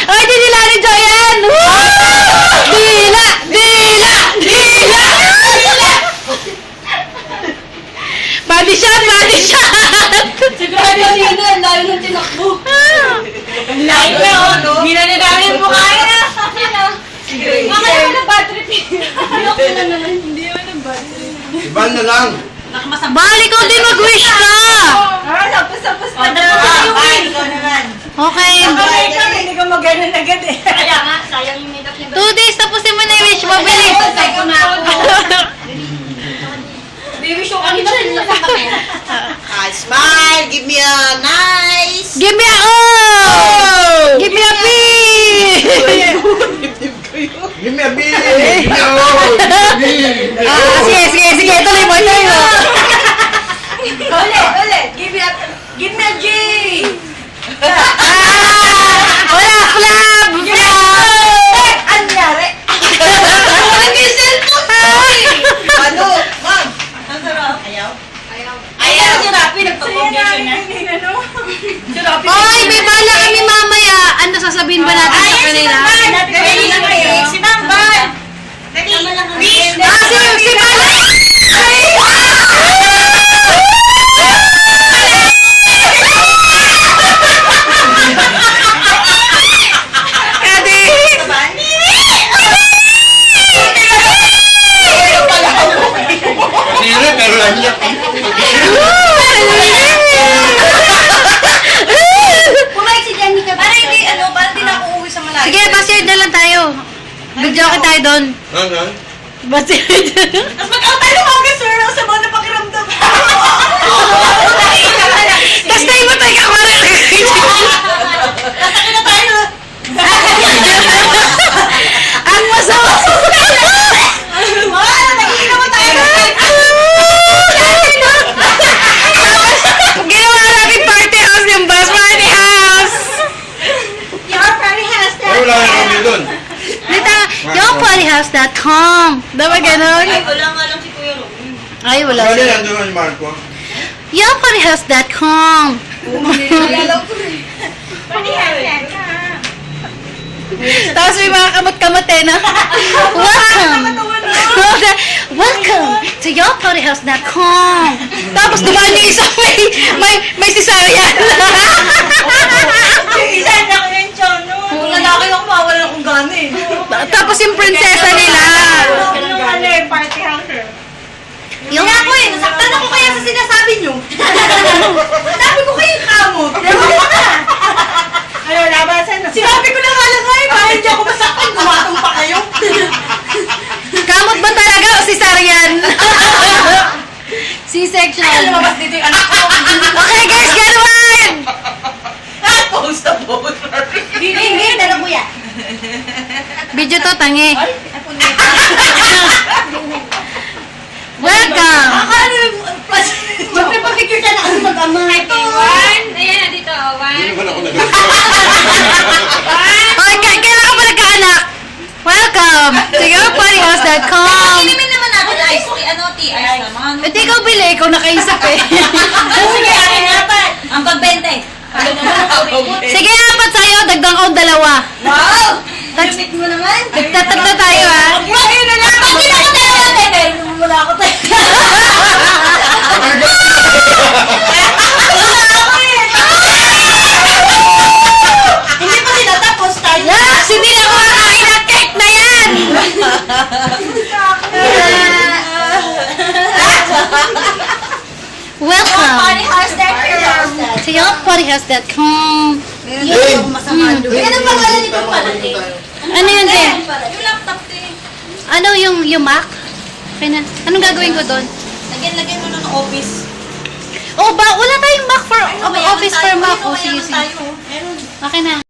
Ay, dinila ni Joyen! Dila! Dila! Dila! Body shot! Body shot! Sigurado yun na, layo ng tinakbo. Layo na, oh. Hindi na namin yung mukha na. Mamaya ko na bad trip. Ayoko na naman. Hindi mo na bad trip. Iban na lang. Bali ko din mag-wish ka! Tapos pa na. Ikaw naman. Okay. Hindi ka mag-ganon agad eh. Kaya nga, sayang yung makeup niya. 2 days, tapusin mo na yung wish mo, bilis. Ko na ako. Baby show kanina. Smile, give me a nice. Give me a oh! Give me a B! Give me a B! Give me a O! Sige, tuloy mo. Ulit. Give me a G. Wala, flab! Ano nangyari? Ano yung cellphone ko eh? Ano? Ma'am. Ang sarap. Ayaw? Ayaw si Rapi, nagpa-combination na. Oy, may bala kami mamaya. Ano sasabihin ba natin sa kanila? Si Ma'am Bar. Si Bala! Sino pero lang niya. Pumayag si Jenny ka. Para hindi, para din ako uuwi sa malayo. Sige, basired na lang tayo. Video ka tayo doon. Ano? Basired. Tapos mag-out tayo ng mga sir. Ang sama na pakiramdam. Tapos tayo mo tayo kakwari. Tataki na tayo. Ang masama. Nagiging mo tayo. Ginawa natin party house yung bus party house. Your party has Ay, wala na kami doon. Lita, yourpartyhouse.com. Dapat ganun? Ay, wala nga lang si Kuya Robin. Ay, wala Wala siya. yan doon ni Marco. Yourpartyhouse.com. Party has that. Tapos may mga kamot-kamot eh, no? Welcome to yourpartyhouse.com. Tapos dumaan yung isa may cesarean. Yung isa na ko yung chono. Kung lalaki lang, mawala na kung gano'n eh. Tapos yung prinsesa nila. Yung ano eh, party house. Yung Kaya ko eh, nasaktan ako kaya sa sinasabi nyo. Sabi ko kayo kamot. Ano, labasan na. Sinabi ko na nga lang ngayon, para hindi ako masaktan, gumatong pa kayo. kamot ba talaga o cesarean? C-section. Ay, lumabas dito yung anak ko. Okay guys, get one! Post na post. Hindi, dala ko yan. Video to, tangi. Welcome! Akala yung magpapapicture ka na kasi mag-ama. Ito, one. Ayan, dito, Hindi one. naman ako nag- Okay, kailan ka ba nagkaanak? Welcome to yourpartyhouse.com. Inumin naman natin ice tea, tea, ice naman. Hindi ikaw bili, ikaw nakaisip eh. Sige, akin apat. Ang pagbente. Sige, apat sa'yo, dagdag ko 2. Wow! Lumit mo naman. Nagtatagda tayo ha. Ayun na lang. Pag ako tayo natin. Wala ako tayo. Hindi pa tinatapos tayo. Yes, hindi na ako kakain ng cake na yan! Welcome to yourpartyhouse.com. Yung masama doon. Yan ang pangalan nito pala. Ano yun din? Yung laptop din. Ano yung Mac? Okay na. Anong gagawin ko doon? Lagyan mo ng office. Oh, wala tayong Mac for office for Mac. Oh, sige, sige. Meron. Okay na.